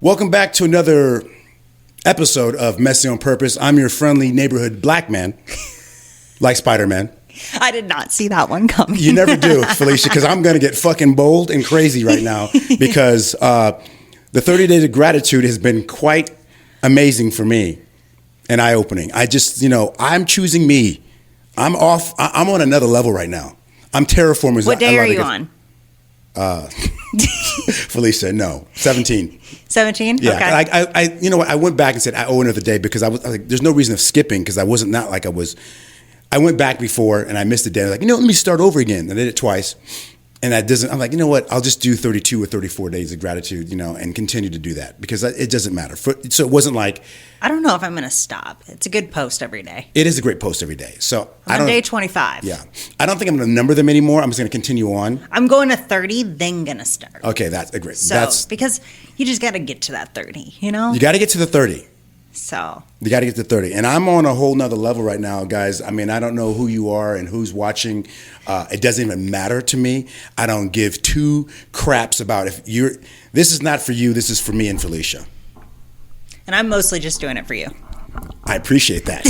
Welcome back to another episode of Messy on Purpose. I'm your friendly neighborhood black man, like Spider-Man. I did not see that one coming. You never do, Fylisha, because I'm going to get fucking bold and crazy right now because the 30 Days of Gratitude has been quite amazing for me and eye-opening. I just, I'm choosing me. I'm on another level right now. I'm terraforming. What day are you on? Fylisha, no, 17. 17? Yeah, okay. I you know what? I went back and said I owe another day because I was like, there's no reason of skipping because I wasn't not like I was. I went back before and I missed a day. I was like, let me start over again. I did it twice, and that doesn't. I'm like, you know what? I'll just do 32 or 34 days of gratitude, and continue to do that because it doesn't matter. So it wasn't like. I don't know if I'm going to stop. It's a good post every day. It is a great post every day. So I'm on day 25. Yeah, I don't think I'm going to number them anymore. I'm just going to continue on. I'm going to 30, then going to start. Okay, that's a great. So because you just got to get to that 30, You got to get to the 30. So you got to get to 30. And I'm on a whole nother level right now, guys. I mean, I don't know who you are and who's watching. It doesn't even matter to me. I don't give two craps about if you're. This is not for you. This is for me and Fylisha. And I'm mostly just doing it for you. I appreciate that.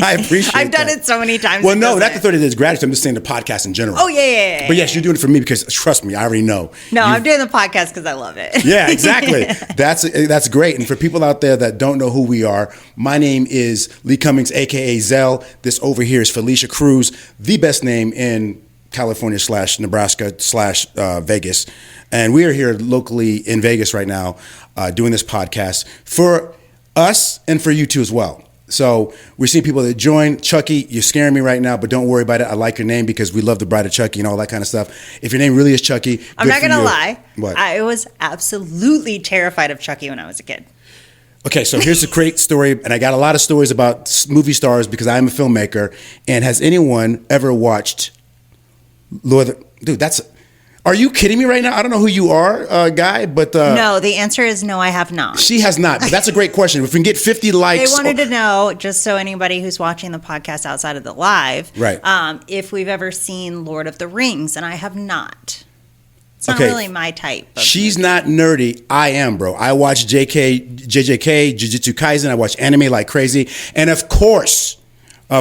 I've done it so many times. Well, no, not the 30 Days of Gratitude. I'm just saying the podcast in general. Oh, yeah. But yes, you're doing it for me because, trust me, I already know. No, I'm doing the podcast because I love it. Yeah, exactly. That's great. And for people out there that don't know who we are, my name is Lee Cummings, a.k.a. Zell. This over here is Fylisha Cruz, the best name in California / Nebraska / Vegas. And we are here locally in Vegas right now doing this podcast for us and for you too as well. So we're seeing people that join. Chucky, you're scaring me right now, but don't worry about it. I like your name because we love the Bride of Chucky and all that kind of stuff. If your name really is Chucky, I'm not going to lie. What? I was absolutely terrified of Chucky when I was a kid. Okay, so here's a great story, and I got a lot of stories about movie stars because I'm a filmmaker. And has anyone ever watched Dude, are you kidding me right now? I don't know who you are, guy, but... no, the answer is no, I have not. She has not, but that's a great question. If we can get 50 likes... They wanted to know, just so anybody who's watching the podcast outside of the live, right. If we've ever seen Lord of the Rings, and I have not. It's not really my type. She's not nerdy. I am, bro. I watch JJK, Jujutsu Kaisen. I watch anime like crazy. And of course, I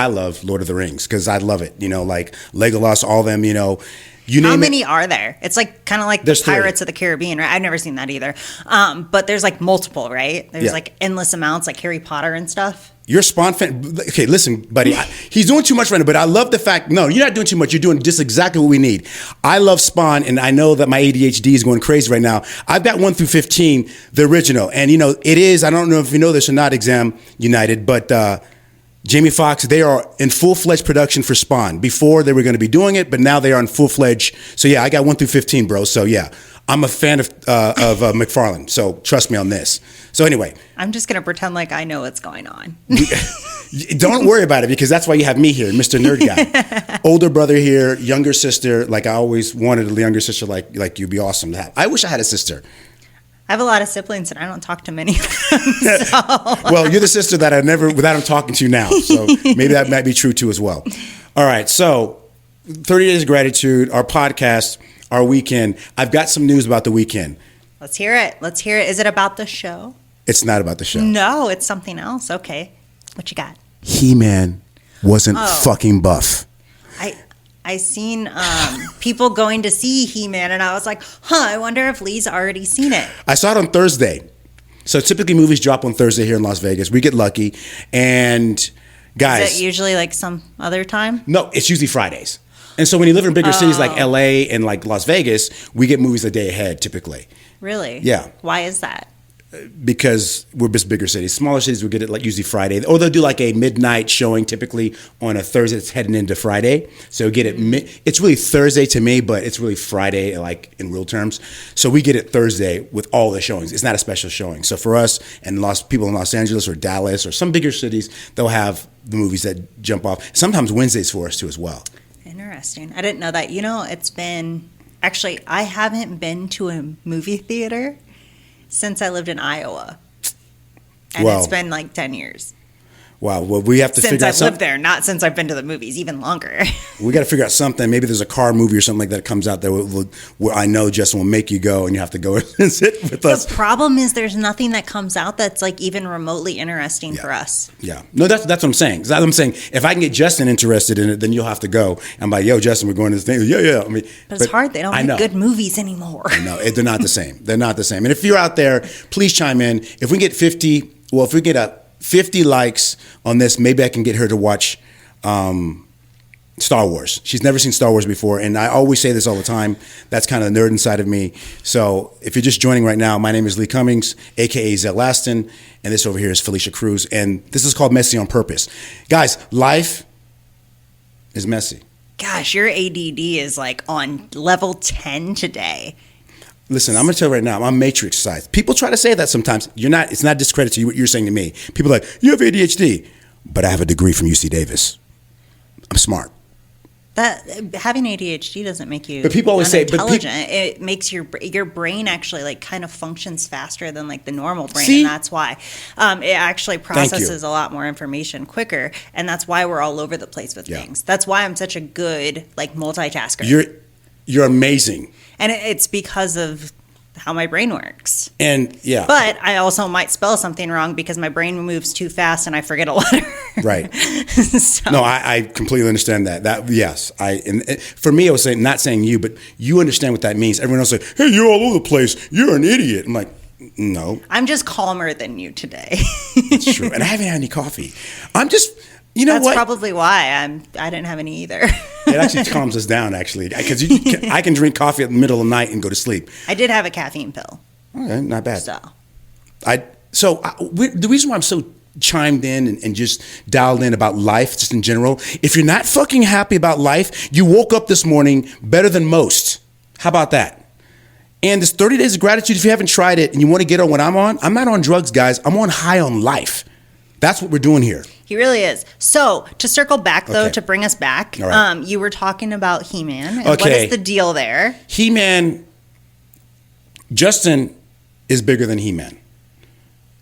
love Lord of the Rings because I love it. Like Legolas, all them, you name it. How many are there? It's like kind of like there's the Pirates of the Caribbean, right? I've never seen that either. But there's like multiple, right? There's like endless amounts, like Harry Potter and stuff. You're a Spawn fan. Okay, listen, buddy. He's doing too much right now, but I love the fact, no, you're not doing too much. You're doing just exactly what we need. I love Spawn, and I know that my ADHD is going crazy right now. I've got 1 through 15, the original. And, it is, I don't know if you know this or not, Exam United, but Jamie Foxx, they are in full-fledged production for Spawn. Before, they were going to be doing it, but now they are in full-fledged. So, yeah, I got 1 through 15, bro. So, yeah, I'm a fan of McFarlane. So, trust me on this. So, anyway. I'm just going to pretend like I know what's going on. Don't worry about it because that's why you have me here, Mr. Nerd Guy. Older brother here, younger sister. Like I always wanted a younger sister like you'd be awesome to have. I wish I had a sister. I have a lot of siblings and I don't talk to many of them. So. Well, you're the sister that without him talking to now. So maybe that might be true too as well. All right. So 30 Days of Gratitude, our podcast, our weekend. I've got some news about the weekend. Let's hear it. Is it about the show? It's not about the show. No, it's something else. Okay. What you got? He-Man wasn't fucking buff. I seen people going to see He-Man, and I was like, I wonder if Lee's already seen it. I saw it on Thursday. So typically movies drop on Thursday here in Las Vegas. We get lucky. And guys... Is it usually like some other time? No, it's usually Fridays. And so when you live in bigger cities like LA and like Las Vegas, we get movies a day ahead typically. Really? Yeah. Why is that? Because we're just bigger cities. Smaller cities will get it like usually Friday, or they'll do like a midnight showing typically on a Thursday that's heading into Friday. So get it. It's really Thursday to me, but it's really Friday like in real terms. So we get it Thursday with all the showings. It's not a special showing. So for us and people in Los Angeles or Dallas or some bigger cities, they'll have the movies that jump off. Sometimes Wednesdays for us too as well. Interesting. I didn't know that. It's been actually I haven't been to a movie theater since I lived in Iowa. And it's been like 10 years. Wow. Well, we have to Since figure out I've something. lived there, not since I've been to the movies, even longer. We got to figure out something. Maybe there's a car movie or something like that comes out there where I know Justin will make you go and you have to go and sit with us. The problem is there's nothing that comes out that's like even remotely interesting for us. Yeah. No, that's what I'm saying. 'Cause I'm saying if I can get Justin interested in it, then you'll have to go. I'm like, yo, Justin, we're going to this thing. Yeah. I mean, But it's hard. They don't make good movies anymore. No, they're not the same. They're not the same. And if you're out there, please chime in. If we get 50 likes on this, maybe I can get her to watch Star Wars. She's never seen Star Wars before, and I always say this all the time. That's kind of the nerd inside of me. So if you're just joining right now, my name is Lee Cummings, a.k.a. Zell Aston, and this over here is Fylisha Cruz, and this is called Messy on Purpose. Guys, life is messy. Gosh, your ADD is like on level 10 today. Listen, I'm going to tell you right now, I'm matrix sized. People try to say that sometimes. You're not. It's not discredit to you what you're saying to me. People are like, you have ADHD, but I have a degree from UC Davis. I'm smart. That having ADHD doesn't make you But people always say, unintelligent. It makes your brain actually like kind of functions faster than like the normal brain, See? and that's why it actually processes a lot more information quicker, and that's why we're all over the place with things. That's why I'm such a good like multitasker. You're amazing. And it's because of how my brain works. And yeah. But I also might spell something wrong because my brain moves too fast and I forget a letter. Right. So. No, I completely understand that. Yes. For me, I was saying, not saying you, but you understand what that means. Everyone else say, hey, you're all over the place. You're an idiot. I'm like, no. I'm just calmer than you today. It's true. And I haven't had any coffee. I'm just, you know That's what? probably why I didn't have any either. It actually calms us down, actually, because I can drink coffee at the middle of the night and go to sleep. I did have a caffeine pill. Okay, not bad. So The reason why I'm so chimed in and just dialed in about life, just in general, if you're not fucking happy about life, you woke up this morning better than most. How about that? And this 30 days of gratitude, if you haven't tried it and you want to get on what I'm on, I'm not on drugs, guys. I'm on high on life. That's what we're doing here. He really is. So to circle back, though, Okay. to bring us back, All right. you were talking about He-Man. And Okay. What is the deal there? He-Man, Justin is bigger than He-Man.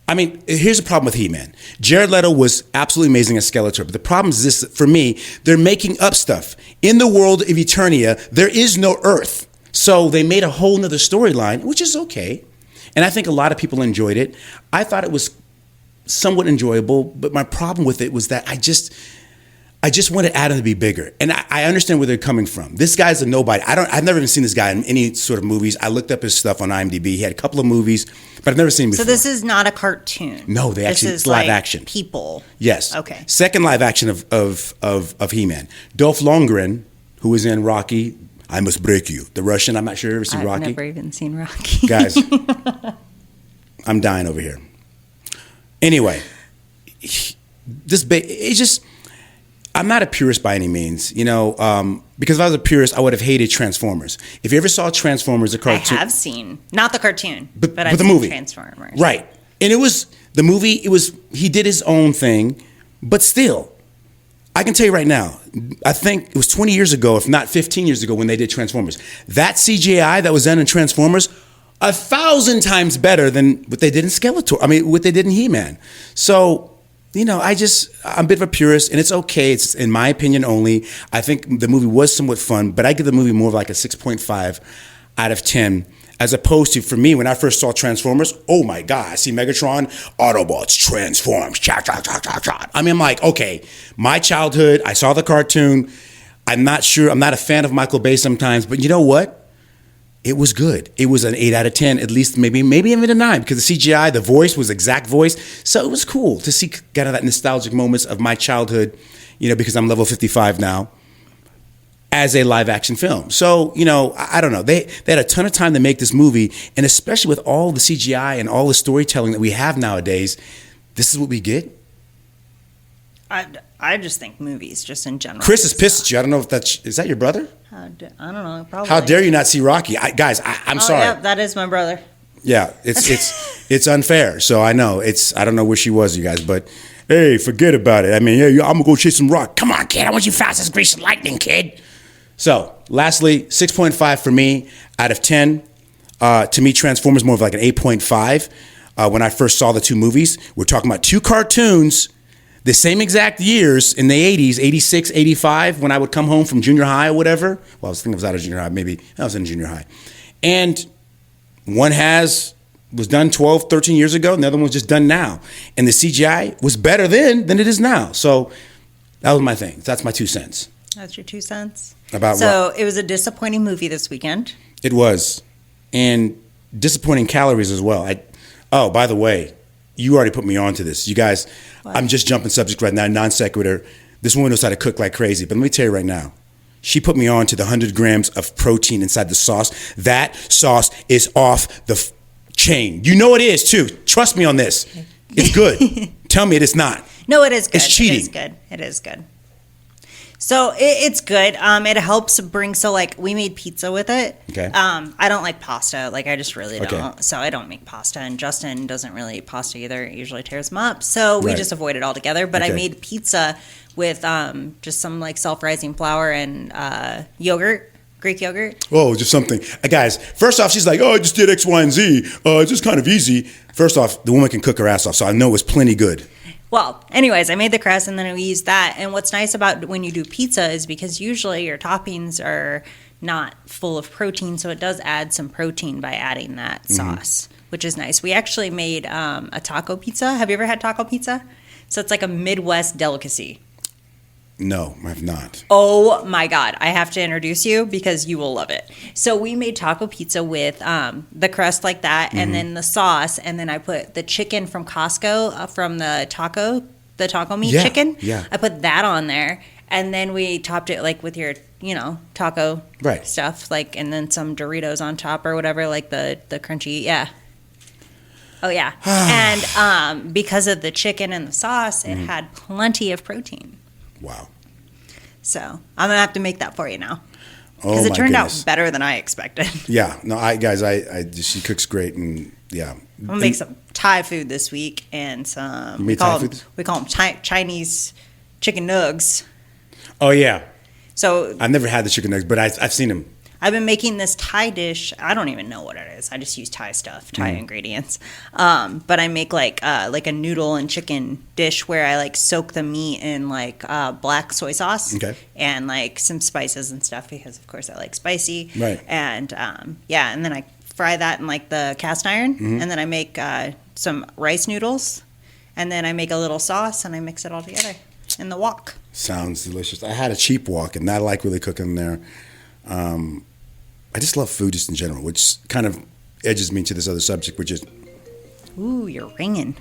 I mean, here's the problem with He-Man. Jared Leto was absolutely amazing as Skeletor, but the problem is this, for me, they're making up stuff. In the world of Eternia, there is no Earth. So they made a whole nother storyline, which is okay. And I think a lot of people enjoyed it. I thought it was somewhat enjoyable, but my problem with it was that I just wanted Adam to be bigger. And I understand where they're coming from. This guy's a nobody. I've never even seen this guy in any sort of movies. I looked up his stuff on IMDb. He had a couple of movies, but I've never seen him before. So this is not a cartoon. No, it's live action. People. Yes. Okay. Second live action of He-Man. Dolph Lundgren, who was in Rocky, I Must Break You. The Russian, I'm not sure you ever seen I've Rocky. never even seen Rocky. Guys, I'm dying over here. Anyway, I'm not a purist by any means, because if I was a purist, I would have hated Transformers. If you ever saw Transformers, the cartoon. I have seen, not the cartoon, but the I've seen movie. Transformers. Right. And he did his own thing, but still, I can tell you right now, I think it was 20 years ago, if not 15 years ago, when they did Transformers. That CGI that was done in Transformers, 1,000 times better than what they did in Skeletor. I mean, what they did in He-Man. So, I'm a bit of a purist, and it's okay. It's in my opinion only. I think the movie was somewhat fun, but I give the movie more of like a 6.5 out of 10, as opposed to, for me, when I first saw Transformers, oh my God, I see Megatron, Autobots, transforms, cha, cha, cha, cha, cha. I mean, I'm like, okay, my childhood, I saw the cartoon. I'm not a fan of Michael Bay sometimes, but you know what? It was good. It was an 8 out of 10, at least maybe even a 9, because the CGI, the voice was exact voice. So it was cool to see kind of that nostalgic moments of my childhood, because I'm level 55 now, as a live action film. So, I don't know. They had a ton of time to make this movie, and especially with all the CGI and all the storytelling that we have nowadays, this is what we get. I just think movies, just in general. Chris is pissed at you. I don't know if is that your brother? I don't know. Probably. How dare you not see Rocky? I'm sorry. Yeah, that is my brother. Yeah, it's unfair. So I know I don't know where she was, you guys, but hey, forget about it. I mean, yeah, I'm gonna go chase some rock. Come on, kid. I want you fast as grease and lightning, kid. So, lastly, 6.5 for me out of 10. To me, Transformers more of like an 8.5. When I first saw the two movies, we're talking about two cartoons The same exact years in the 80s, 86, 85, when I would come home from junior high or whatever. Well, I was thinking I was out of junior high. Maybe I was in junior high. And one was done 12, 13 years ago, and the other one was just done now. And the CGI was better then than it is now. So that was my thing. That's my 2 cents. That's your 2 cents? About so what? It was a disappointing movie this weekend. It was. And disappointing calories as well. Oh, by the way, you already put me on to this. You guys, what? I'm just jumping subject right now, non sequitur. This woman knows how to cook like crazy. But let me tell you right now, she put me on to the 100 grams of protein inside the sauce. That sauce is off the chain. You know it is, too. Trust me on this. It's good. Tell me it is not. No, it is good. It's cheating. It is good. It is good. So it's good. It helps bring, so like we made pizza with it. Okay. I don't like pasta. Like I just really don't. Okay. So I don't make pasta, and Justin doesn't really eat pasta either. It usually tears him up. So we just avoid it altogether. But I made pizza with just some like self-rising flour and yogurt. Greek yogurt. Oh, just something. Guys, first off, she's like, oh, I just did X, Y, and Z. It's just kind of easy. First off, the woman can cook her ass off, so I know it was plenty good. Well, anyways, I made the crust and then we used that. And what's nice about when you do pizza is because usually your toppings are not full of protein, so it does add some protein by adding that sauce, which is nice. We actually made a taco pizza. Have you ever had taco pizza? So it's like a Midwest delicacy. No, I have not. Oh my God. I have to introduce you because you will love it. So we made taco pizza with the crust like that and then the sauce. And then I put the chicken from Costco from the taco meat chicken. Yeah. I put that on there. And then we topped it like with your, taco stuff. Like, and then some Doritos on top or whatever, like the crunchy. Yeah. Oh, yeah. And because of the chicken and the sauce, it had plenty of protein. Wow. So I'm gonna have to make that for you now because it turned out better than I expected. Yeah, no, she cooks great, and yeah. I'm gonna make some Thai food this week and some. We call them Chinese chicken nugs. Oh yeah. So I've never had the chicken nugs, but I've seen them. I've been making this Thai dish. I don't even know what it is. I just use Thai stuff, Thai ingredients. But I make like a noodle and chicken dish where I like soak the meat in like black soy sauce and like some spices and stuff because of course I like spicy. Right. And and then I fry that in like the cast iron and then I make some rice noodles and then I make a little sauce and I mix it all together in the wok. Sounds delicious. I had a cheap wok and I like really cooking there. I just love food just in general, which kind of edges me to this other subject, which is... Ooh, you're ringing.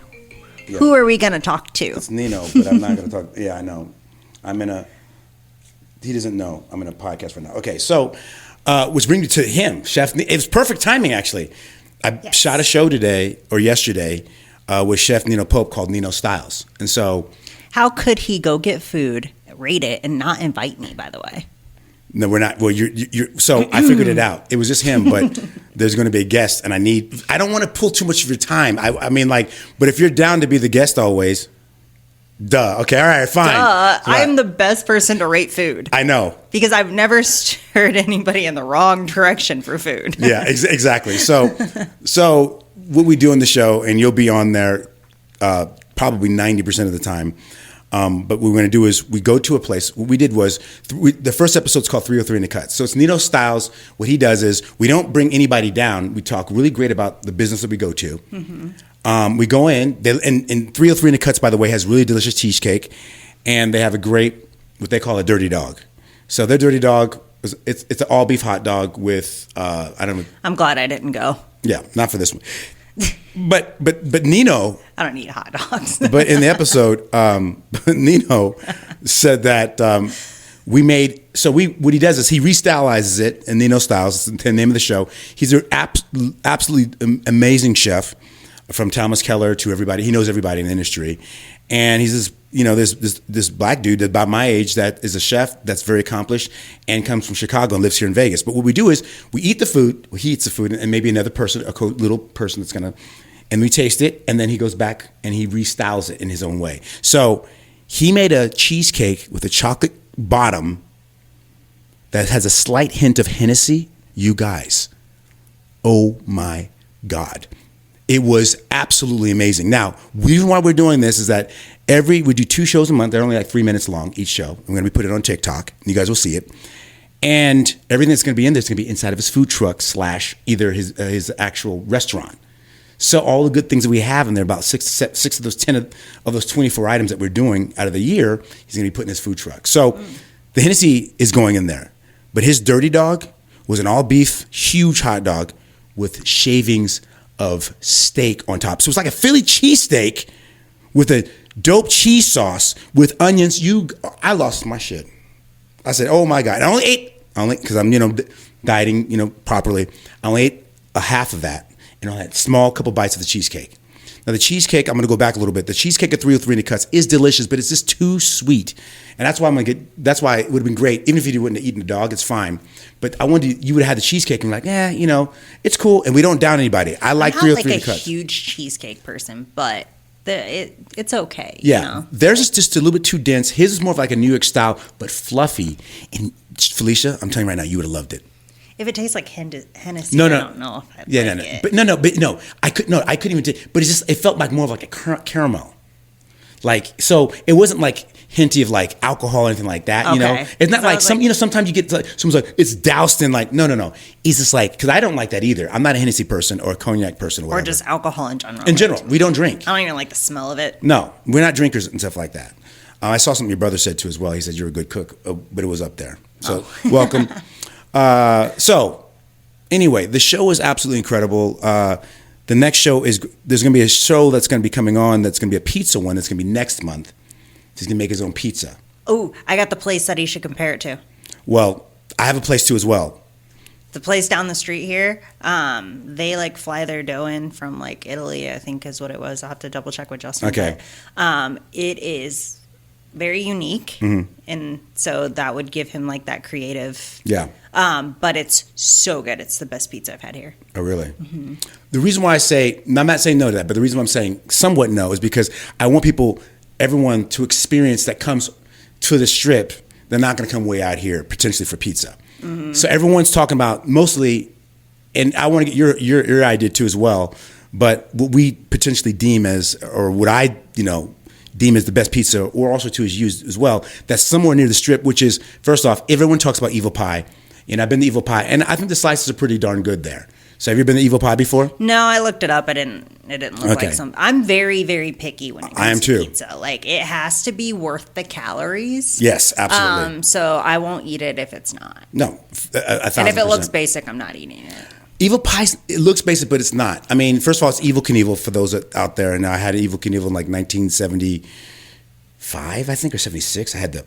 Yeah. Who are we going to talk to? It's Nino, but I'm not going to talk... Yeah, I know. He doesn't know. I'm in a podcast right now. Okay, so, which brings me to him, Chef... It was perfect timing, actually. I shot a show today, or yesterday, with Chef Nino Pope called Nino Styles. And so... How could he go get food, rate it, and not invite me, by the way? No, we're not. Well, you're. So I figured it out. It was just him, but there's going to be a guest, and I don't want to pull too much of your time. I mean, like, but if you're down to be the guest always, duh. Okay, all right, fine. I'm the best person to rate food. I know. Because I've never steered anybody in the wrong direction for food. Yeah, exactly. So what we do in the show, and you'll be on there probably 90% of the time. But what we're going to do is we go to a place. What we did was the first episode's called 303 in the Cut. So it's Nino Styles. What he does is we don't bring anybody down. We talk really great about the business that we go to. Mm-hmm. We go in. And 303 in the Cuts, by the way, has really delicious cheesecake. And they have a great, what they call a dirty dog. So their dirty dog, it's an all beef hot dog with, I don't know. I'm glad I didn't go. Yeah, not for this one. But Nino, I don't eat hot dogs. But in the episode, Nino said that what he does is he restylizes it, and Nino Styles is the name of the show. He's an absolutely amazing chef, from Thomas Keller to everybody. He knows everybody in the industry, and he's this black dude about my age that is a chef that's very accomplished and comes from Chicago and lives here in Vegas. But what we do is we eat the food, he eats the food, and maybe another person, little person that's gonna, and we taste it, and then he goes back and he restyles it in his own way. So he made a cheesecake with a chocolate bottom that has a slight hint of Hennessy. You guys, oh my God. It was absolutely amazing. Now, the reason why we're doing this is that we do 2 shows a month. They're only like 3 minutes long each show. I'm going to be putting it on TikTok. You guys will see it. And everything that's going to be in there is going to be inside of his food truck / either his actual restaurant. So all the good things that we have in there, about 6 of those 10 of those 24 items that we're doing out of the year, he's going to be putting in his food truck. So the Hennessy is going in there. But his Dirty Dog was an all-beef, huge hot dog with shavings of steak on top. So it's like a Philly cheesesteak with a dope cheese sauce with onions. I lost my shit. I said, oh my God. Because I'm, dieting, properly. I only ate a half of that. And I had small couple bites of the cheesecake. Now the cheesecake, I'm going to go back a little bit. The cheesecake at 303 in the Cuts is delicious, but it's just too sweet. And that's why that's why it would have been great. Even if you wouldn't have eaten the dog, it's fine. But I wanted you would have had the cheesecake and be like, it's cool. And we don't down anybody. I like 303 in the Cuts. I'm not like a huge cheesecake person, but it's okay. Yeah. Theirs is just a little bit too dense. His is more of like a New York style, but fluffy. And Fylisha, I'm telling you right now, you would have loved it. If it tastes like Hennessy, no. I don't know if I'd like it. I couldn't even take, but it felt like more of like a caramel. Like, so it wasn't like hinty of like alcohol or anything like that, Okay. It's not like sometimes you get like, someone's like, it's doused in like, no. It's just like, because I don't like that either. I'm not a Hennessy person or a cognac person or whatever. Or just alcohol in general. In general, we don't drink. I don't even like the smell of it. No, we're not drinkers and stuff like that. I saw something your brother said too as well. He said you're a good cook, but it was up there. So welcome. So anyway, the show is absolutely incredible. The next show there's going to be a show that's going to be coming on that's going to be a pizza one that's going to be next month. He's going to make his own pizza. Oh, I got the place that he should compare it to. Well, I have a place too as well. The place down the street here, they like fly their dough in from like Italy, I think is what it was. I'll have to double check with Justin. Okay. But, it is very unique. Mm-hmm. And so that would give him like that creative. Yeah. But it's so good. It's the best pizza I've had here. Oh, really? Mm-hmm. The reason why I'm not saying no to that, but the reason why I'm saying somewhat no is because I want everyone to experience that comes to the Strip. They're not going to come way out here potentially for pizza. Mm-hmm. So everyone's talking about mostly, and I want to get your idea too as well, but what we potentially deem as, or what I, deem as the best pizza, or also too is used as well, that's somewhere near the Strip, which is, first off, everyone talks about Evil Pie. I've been to Evil Pie, and I think the slices are pretty darn good there. So have you been to EvilIe before? No, I looked it up. It didn't look like some. I'm very, very picky when it comes to pizza. Like, it has to be worth the calories. Yes, absolutely. So I won't eat it if it's not. No, 1,000%. And if it looks basic, I'm not eating it. Evil Pie, it looks basic, but it's not. I mean, first of all, it's Evel Knievel for those out there. And I had Evel Knievel in like 1975, I think, or 76. I had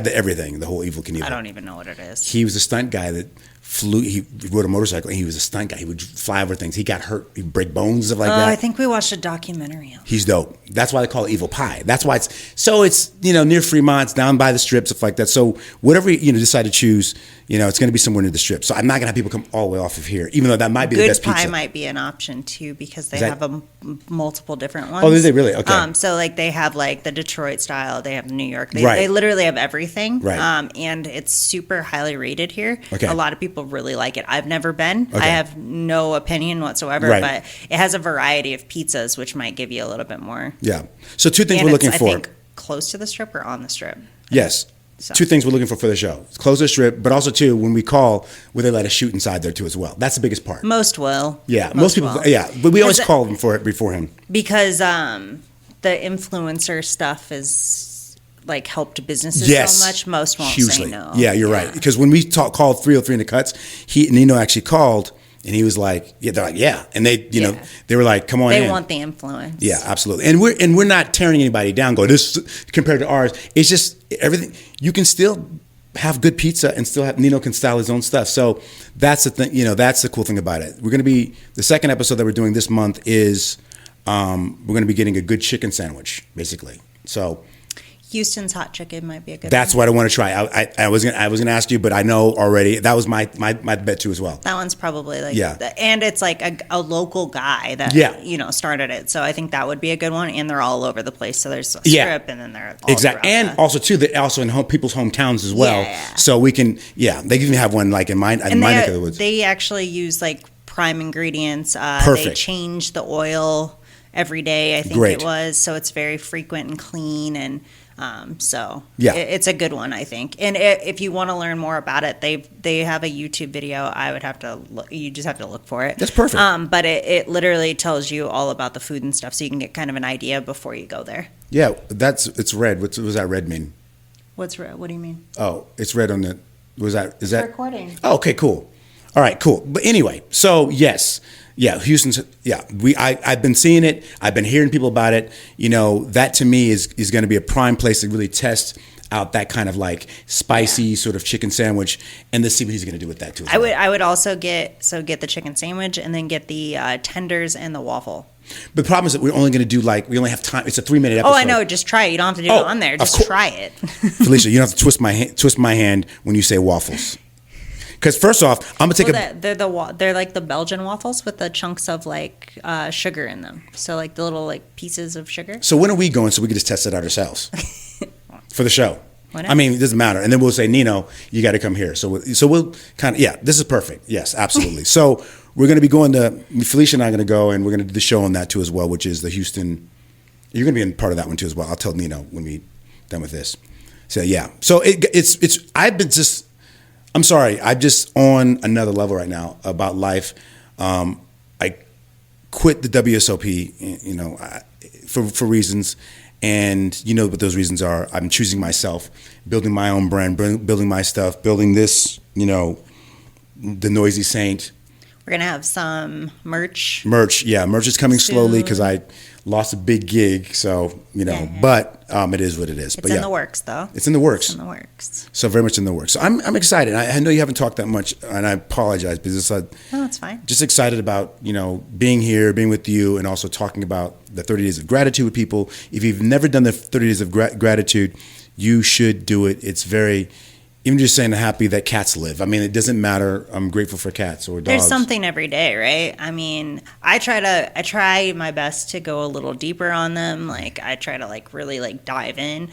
everything, the whole Evel Knievel. I don't even know what it is. He was a stunt guy that flew. He rode a motorcycle, and he was a stunt guy. He would fly over things. He got hurt. He'd break bones, stuff like that. I think we watched a documentary on him. He's dope. That's why they call it Evil Pie. That's why it's near Fremont, it's down by the Strip, stuff like that. So whatever decide to choose, it's going to be somewhere near the Strip. So I'm not going to have people come all the way off of here, even though that might be the best pizza. Good Pie might be an option too, because they have multiple different ones. Oh, did they really? Okay. So like they have like the Detroit style, they have New York. They literally have everything. Right. And it's super highly rated here. Okay. A lot of people really like it. I've never been. Okay. I have no opinion whatsoever, but it has a variety of pizzas, which might give you a little bit more. Yeah. So two things we're looking for. I think close to the Strip or on the Strip. Yes. So. Two things we're looking for the show. It's close to the Strip, but also, too, when we call, will they let us shoot inside there, too, as well? That's the biggest part. Most will. Yeah. Most people will. Yeah. But we always call them for it beforehand. Because the influencer stuff is, like, helped businesses so much. Most won't say no. Yeah, you're right. Because when we called 303 in the Cuts, Nino actually called. And he was like, "Yeah." They're like, "Yeah," and they, they were like, "Come on in." They want the influence. Yeah, absolutely. And we're not tearing anybody down. This compared to ours. It's just everything. You can still have good pizza and still have Nino can style his own stuff. So that's the thing. That's the cool thing about it. We're going to be the second episode that we're doing this month is we're going to be getting a good chicken sandwich, basically. So. Houston's hot chicken might be a good. That's what I want to try. I was gonna ask you, but I know already. That was my bet too as well. That one's probably like and it's like a local guy that started it. So I think that would be a good one. And they're all over the place. So there's a Strip, and then they're all exactly, and also too, they're also in people's hometowns as well. Yeah. So we can they even have one like in my neck of the woods. They actually use like prime ingredients. They Perfect. change the oil every day, I think Great. it was. So it's very frequent and clean. And so Yeah. it's a good one, I think. And if you want to learn more about it, they have a YouTube video. I would have to look, you just have to look for it. That's perfect. But it literally tells you all about the food and stuff, so you can get kind of an idea before you go there. Yeah, it's red. What does that red mean? What's red? What do you mean? Oh, it's red on the. Is that recording? Oh, okay, cool. All right, cool. But anyway, so yes, yeah, Houston's. Yeah, I've been seeing it. I've been hearing people about it. You know, that to me is going to be a prime place to really test out that kind of like spicy sort of chicken sandwich, and let's see what he's going to do with that too. I would also get the chicken sandwich and then get the tenders and the waffle. But the problem is that we're only going to do we only have time. It's a 3-minute episode. Oh, I know. Just try it. You don't have to do it on there. Just try it. Fylisha, you don't have to twist my hand when you say waffles. Because first off, I'm gonna take they're like the Belgian waffles with the chunks of like sugar in them. So like the little like pieces of sugar. So when are we going so we can just test it out ourselves for the show? Whatever. I mean, it doesn't matter. And then we'll say, Nino, you got to come here. So we'll kind of, yeah, this is perfect. Yes, absolutely. So we're going to be going to, Fylisha and I are going to go, and we're going to do the show on that too as well, which is the Houston. You're going to be in part of that one too as well. I'll tell Nino when we're done with this. So yeah. So I'm sorry. I'm just on another level right now about life. I quit the WSOP, you know, for reasons. And you know what those reasons are. I'm choosing myself, building my own brand, building my stuff, building this, you know, the Noisy Saint. We're going to have some merch. Yeah. Merch is coming soon. Slowly because I lost a big gig. So, you know, but it is what it is. It's but in the works, though. It's in the works. It's in the works. So very much in the works. So I'm excited. I know you haven't talked that much, and I apologize because it's no, it's fine. Just excited about, you know, being here, being with you, and also talking about the 30 days of gratitude with people. If you've never done the 30 days of gratitude, you should do it. It's very, even just saying happy that cats live. I mean, it doesn't matter. I'm grateful for cats or dogs. There's something every day, right? I mean, I try my best to go a little deeper on them. Like I try to like really like dive in,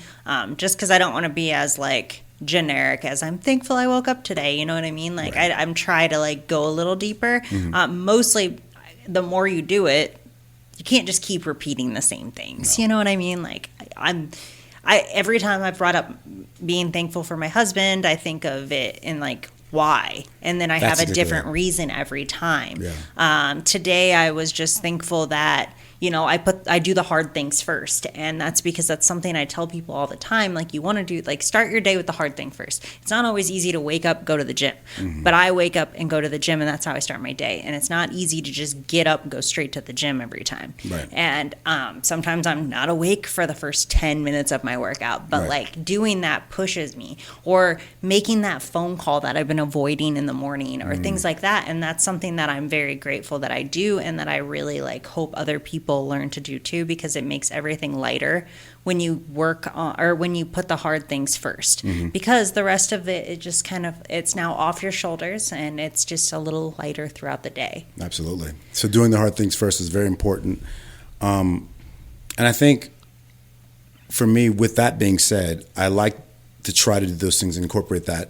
just because I don't want to be as like generic as I'm thankful I woke up today. You know what I mean? Like right. I'm trying to like go a little deeper. Mm-hmm. Mostly, the more you do it, you can't just keep repeating the same things. No. You know what I mean? Like every time I've brought up being thankful for my husband, I think of it in like why, and then I have a different reason every time. Yeah. Today I was just thankful that, you know, I do the hard things first, and that's because that's something I tell people all the time. Like you want to do, like start your day with the hard thing first. It's not always easy to wake up, go to the gym, but I wake up and go to the gym, and that's how I start my day. And it's not easy to just get up and go straight to the gym every time. Right. And sometimes I'm not awake for the first 10 minutes of my workout, but like doing that pushes me, or making that phone call that I've been avoiding in the morning, or things like that. And that's something that I'm very grateful that I do, and that I really like hope other people learn to do too, because it makes everything lighter when you work on, or when you put the hard things first, because the rest of it just kind of, it's now off your shoulders, and it's just a little lighter throughout the day. Absolutely. So doing the hard things first is very important. And I think for me, with that being said, I like to try to do those things and incorporate that.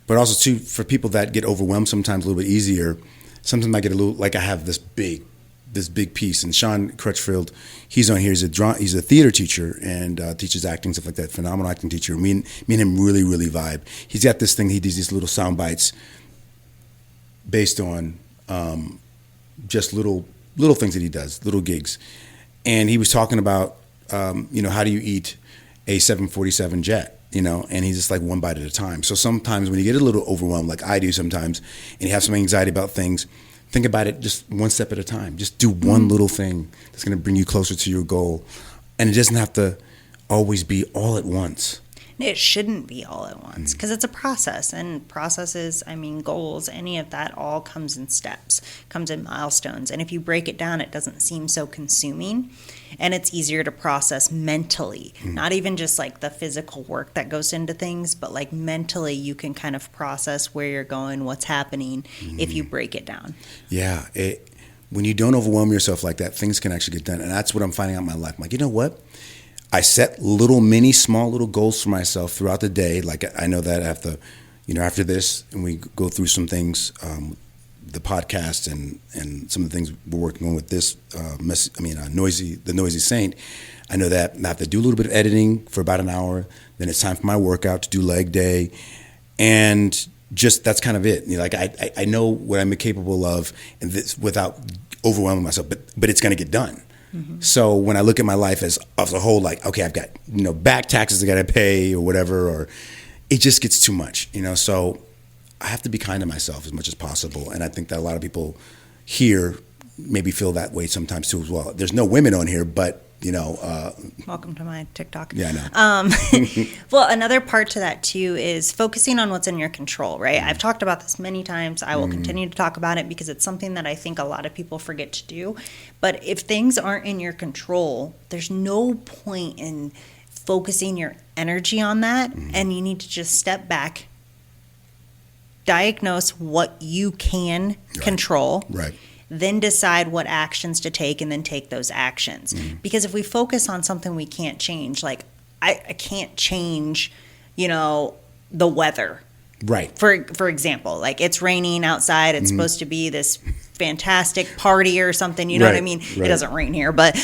But also too, for people that get overwhelmed sometimes a little bit easier, sometimes I get a little, like I have this big piece. And Sean Crutchfield, he's on here. He's a theater teacher and teaches acting, stuff like that. Phenomenal acting teacher. Me and him really, really vibe. He's got this thing. He does these little sound bites based on just little things that he does, little gigs. And he was talking about, you know, how do you eat a 747 jet? You know, and he's just like one bite at a time. So sometimes when you get a little overwhelmed, like I do sometimes, and you have some anxiety about things, think about it just one step at a time. Just do one little thing that's going to bring you closer to your goal. And it doesn't have to always be all at once. It shouldn't be all at once, because it's a process, and processes, I mean, goals, any of that all comes in steps, comes in milestones. And if you break it down, it doesn't seem so consuming, and it's easier to process mentally, not even just like the physical work that goes into things, but like mentally you can kind of process where you're going, what's happening, if you break it down. Yeah. When you don't overwhelm yourself like that, things can actually get done. And that's what I'm finding out in my life. I'm like, you know what? I set small little goals for myself throughout the day. Like I know that after this, and we go through some things, the podcast and some of the things we're working on with this the Noisy Saint, I know that I have to do a little bit of editing for about an hour. Then it's time for my workout to do leg day, and just that's kind of it. You know, like I know what I'm capable of, and this without overwhelming myself. But it's going to get done. Mm-hmm. So when I look at my life as a whole, like, okay, I've got, back taxes I got to pay or whatever, or it just gets too much, So I have to be kind to myself as much as possible, and I think that a lot of people here maybe feel that way sometimes too as well. There's no women on here, but welcome to my TikTok. Yeah, I know. Well, another part to that too is focusing on what's in your control, right? Mm-hmm. I've talked about this many times. I will continue to talk about it because it's something that I think a lot of people forget to do. But if things aren't in your control, there's no point in focusing your energy on that, and you need to just step back, diagnose what you can control. Right. Then decide what actions to take and then take those actions. Mm-hmm. Because if we focus on something we can't change, like I can't change, the weather. Right. For example, like it's raining outside. It's supposed to be this fantastic party or something. You know what I mean? Right. It doesn't rain here, but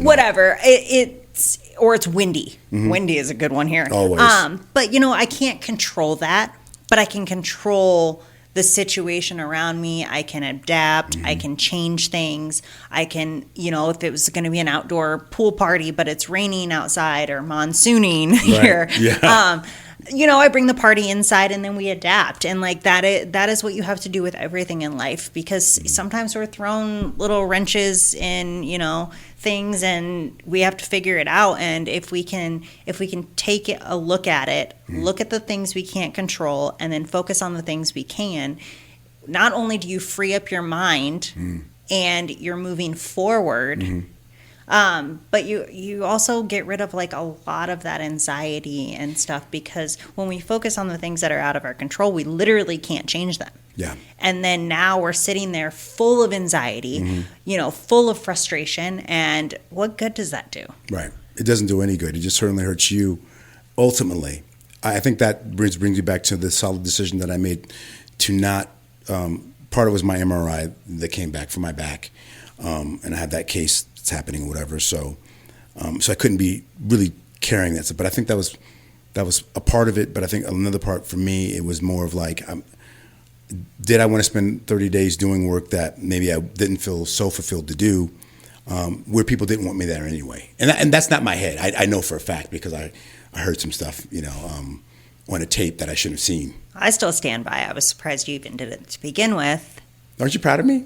whatever. It's windy. Mm-hmm. Windy is a good one here. Always. But I can't control that, but I can control the situation around me. I can adapt. I can change things. I can, if it was going to be an outdoor pool party, but it's raining outside or monsooning here. Yeah. I bring the party inside and then we adapt. And like that is what you have to do with everything in life, because sometimes we're thrown little wrenches in, things, and we have to figure it out. And if we can take a look at it, look at the things we can't control, and then focus on the things we can, not only do you free up your mind and you're moving forward, but you also get rid of like a lot of that anxiety and stuff, because when we focus on the things that are out of our control, we literally can't change them. Yeah. And then now we're sitting there full of anxiety, full of frustration, and what good does that do? Right. It doesn't do any good. It just certainly hurts you ultimately. I think that brings you back to the solid decision that I made to not part of it was my MRI that came back for my back, and I had that case that's happening or whatever. So I couldn't be really carrying that stuff. But I think that was a part of it. But I think another part for me, it was more of like, did I want to spend 30 days doing work that maybe I didn't feel so fulfilled to do, where people didn't want me there anyway? And that's not my head. I know for a fact, because I heard some stuff, on a tape that I shouldn't have seen. I still stand by. I was surprised you even did it to begin with. Aren't you proud of me?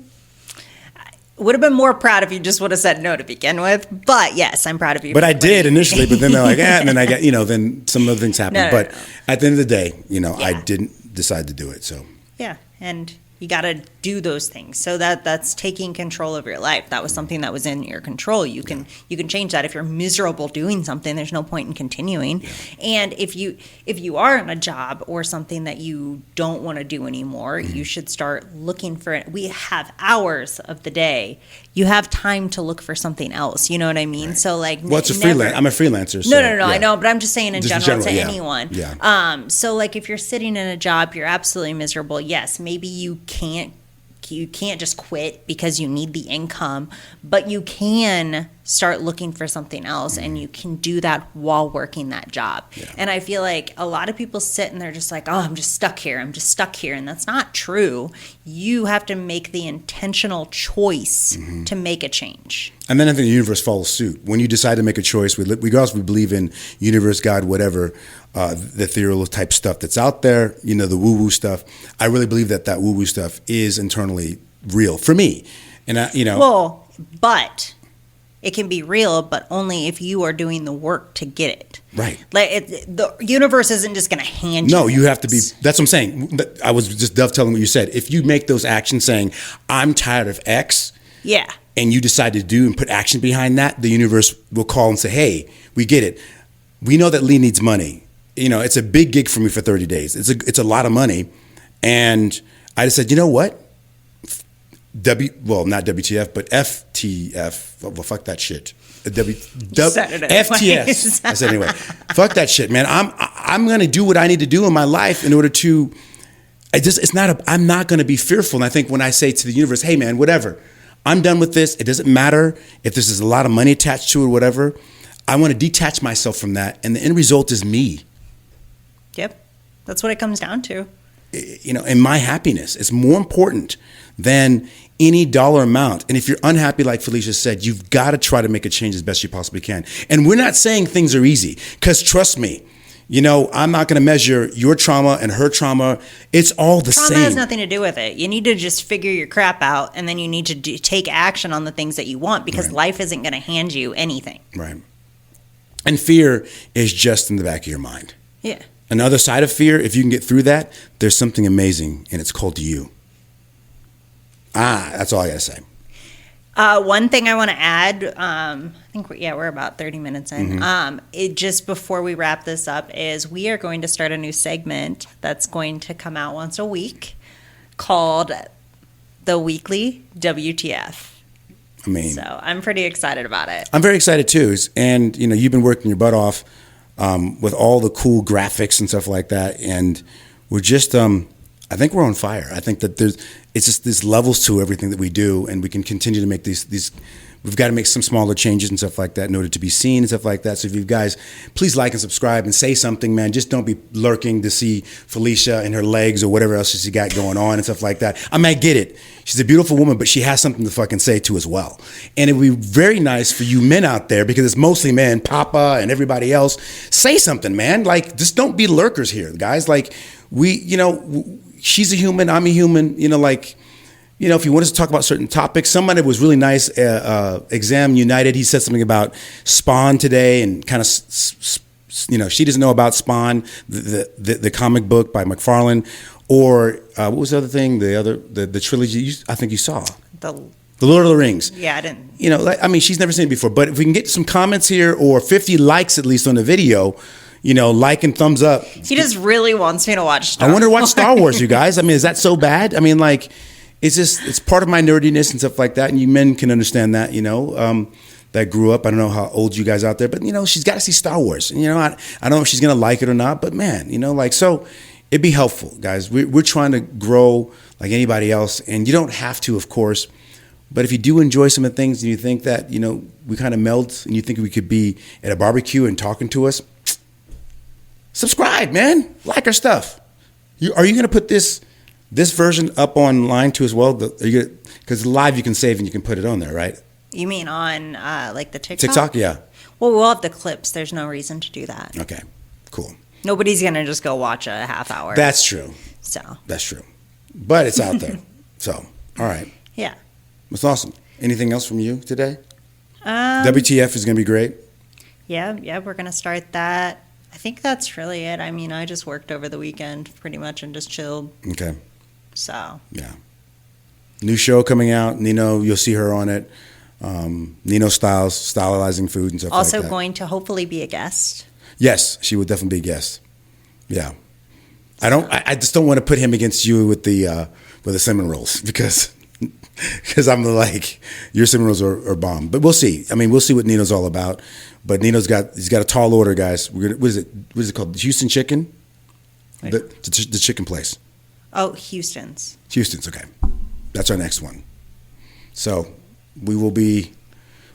Would have been more proud if you just would have said no to begin with. But yes, I'm proud of you. But I did initially, but then they're like, and then I got, then some other things happened. But at the end of the day, I didn't decide to do it. So yeah, and you got to do those things. So that's taking control of your life. That was something that was in your control. You can change that. If you're miserable doing something, there's no point in continuing. Yeah. And if you are in a job or something that you don't want to do anymore, you should start looking for it. We have hours of the day. You have time to look for something else. You know what I mean? Right. So like, well, it's I'm a freelancer. So, no. Yeah. I know, but I'm just saying in general to yeah. anyone. Yeah. So like, if you're sitting in a job, you're absolutely miserable. Yes, maybe you can't just quit because you need the income, but you can start looking for something else, and you can do that while working that job. Yeah. And I feel like a lot of people sit and they're just like, oh, I'm just stuck here. And that's not true. You have to make the intentional choice to make a change. And then I think the universe follows suit. When you decide to make a choice, regardless if we believe in universe, God, whatever, the ethereal type stuff that's out there, the woo-woo stuff, I really believe that woo-woo stuff is internally real for me. And well, but it can be real, but only if you are doing the work to get it. Right. Like the universe isn't just going to hand you. No, you have to be. That's what I'm saying. I was just dovetailing what you said. If you make those actions saying, I'm tired of X. Yeah. And you decide to do and put action behind that, the universe will call and say, hey, we get it. We know that Lee needs money. It's a big gig for me for 30 days. It's a lot of money. And I just said, you know what? Not WTF, but FTF. Well, fuck that shit. FTS. I said anyway. Fuck that shit, man. I'm gonna do what I need to do in my life in order to I'm not going to be fearful. And I think when I say to the universe, hey man, whatever, I'm done with this. It doesn't matter if this is a lot of money attached to it or whatever. I want to detach myself from that. And the end result is me. Yep. That's what it comes down to. And my happiness is more important than any dollar amount. And if you're unhappy, like Fylisha said, you've got to try to make a change as best you possibly can. And we're not saying things are easy, because trust me, I'm not going to measure your trauma and her trauma. It's all the same. Trauma has nothing to do with it. You need to just figure your crap out, and then you need to take action on the things that you want, because life isn't going to hand you anything. Right. And fear is just in the back of your mind. Yeah. Another side of fear, if you can get through that, there's something amazing, and it's called you. That's all I got to say. One thing I want to add, I think we're about 30 minutes in. Just before we wrap this up, is we are going to start a new segment that's going to come out once a week called the Weekly WTF. So I'm pretty excited about it. I'm very excited too. And you've been working your butt off with all the cool graphics and stuff like that, and we're just I think we're on fire. I think that it's just these levels to everything that we do, and we can continue to make these. We've got to make some smaller changes and stuff like that in order to be seen and stuff like that. So if you guys, please like and subscribe and say something, man. Just don't be lurking to see Fylisha and her legs or whatever else she got going on and stuff like that. I mean, I get it. She's a beautiful woman, but she has something to fucking say too as well. And it would be very nice for you men out there, because it's mostly men, Papa and everybody else. Say something, man. Like, just don't be lurkers here, guys. Like, she's a human, I'm a human, if you want us to talk about certain topics. Somebody was really nice, Exam United, he said something about Spawn today, and kind of, she doesn't know about Spawn, the comic book by McFarlane, or what was the other thing, the trilogy I think you saw? The Lord of the Rings. Yeah, I didn't. She's never seen it before, but if we can get some comments here, or 50 likes at least on the video, like and thumbs up. He just really wants me to watch Star Wars. I want to watch Star Wars, you guys. Is that so bad? It's part of my nerdiness and stuff like that, and you men can understand that, that grew up. I don't know how old you guys out there, but, she's got to see Star Wars. And, I don't know if she's going to like it or not, but, man, so it'd be helpful, guys. We're trying to grow like anybody else, and you don't have to, of course, but if you do enjoy some of the things and you think that, we kind of meld, and you think we could be at a barbecue and talking to us, subscribe, man. Like our stuff. Are you going to put this version up online too as well? Because live you can save and you can put it on there, right? You mean on like the TikTok? TikTok, yeah. Well, we'll have the clips. There's no reason to do that. Okay, cool. Nobody's going to just go watch a half hour. That's true. That's true. But it's out there. So, all right. Yeah. That's awesome. Anything else from you today? WTF is going to be great. Yeah, we're going to start that. I think that's really it. I just worked over the weekend pretty much and just chilled. Okay. So. Yeah. New show coming out. Nino, you'll see her on it. Nino stylizing food and stuff like that. Also going to hopefully be a guest. Yes, she would definitely be a guest. Yeah. I just don't want to put him against you with the cinnamon rolls, because I'm like, your cinnamon rolls are bomb. But we'll see. We'll see what Nino's all about. But he's got a tall order, guys. What is it called? Houston Chicken? The chicken place. Oh, Houston's. Okay. That's our next one. So we will be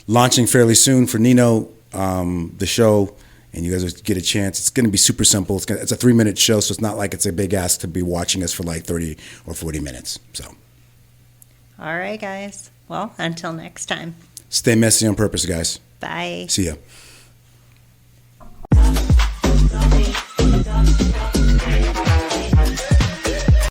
launching fairly soon for Nino, the show, and you guys will get a chance. It's going to be super simple. It's a 3-minute show, so it's not like it's a big ask to be watching us for like 30 or 40 minutes. So. All right, guys. Well, until next time. Stay messy on purpose, guys. Bye. See ya.